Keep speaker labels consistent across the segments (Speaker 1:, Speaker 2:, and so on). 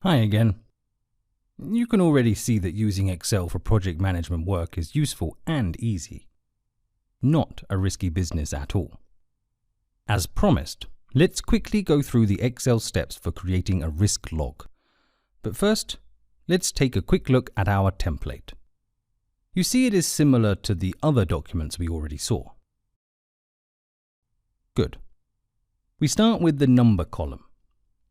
Speaker 1: Hi again. You can already see that using Excel for project management work is useful and easy. Not a risky business at all. As promised, let's quickly go through the Excel steps for creating a risk log. But first, let's take a quick look at our template. You see it is similar to the other documents we already saw. Good. We start with the number column.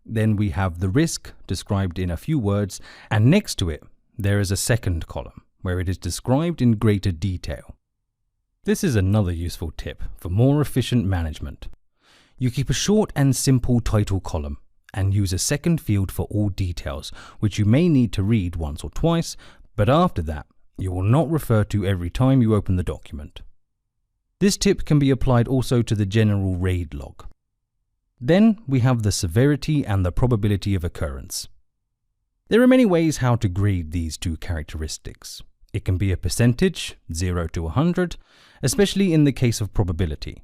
Speaker 1: Then we have the risk described in a few words, and next to it there is a second column where it is described in greater detail. This is another useful tip for more efficient management. You keep a short and simple title column and use a second field for all details, which you may need to read once or twice, but after that you will not refer to every time you open the document. This tip can be applied also to the general RAID log. Then we have the severity and the probability of occurrence. There are many ways how to grade these two characteristics. It can be a percentage, 0 to 100, especially in the case of probability.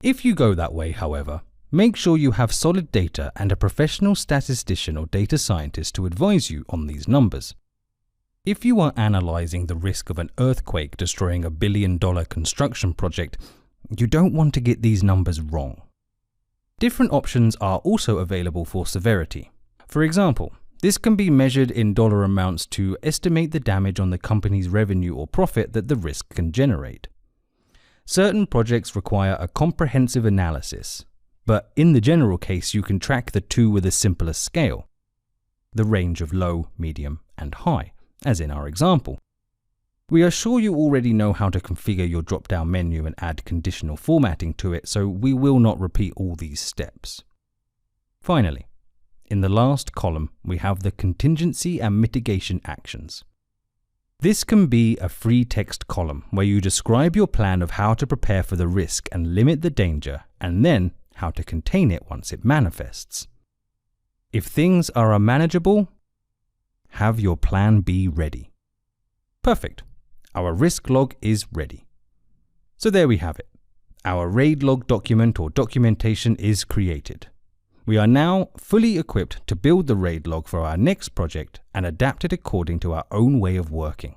Speaker 1: If you go that way, however, make sure you have solid data and a professional statistician or data scientist to advise you on these numbers. If you are analyzing the risk of an earthquake destroying $1 billion construction project, you don't want to get these numbers wrong. Different options are also available for severity. For example, this can be measured in dollar amounts to estimate the damage on the company's revenue or profit that the risk can generate. Certain projects require a comprehensive analysis, but in the general case you can track the two with a simpler scale, the range of low, medium, and high, as in our example. We are sure you already know how to configure your drop-down menu and add conditional formatting to it, so we will not repeat all these steps. Finally, in the last column, we have the contingency and mitigation actions. This can be a free text column where you describe your plan of how to prepare for the risk and limit the danger, and then how to contain it once it manifests. If things are unmanageable, have your plan B ready. Perfect. Our risk log is ready. So there we have it. Our RAID log document or documentation is created. We are now fully equipped to build the RAID log for our next project and adapt it according to our own way of working.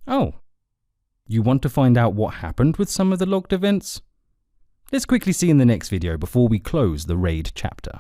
Speaker 1: Oh, you want to find out what happened with some of the logged events? Let's quickly see in the next video before we close the RAID chapter.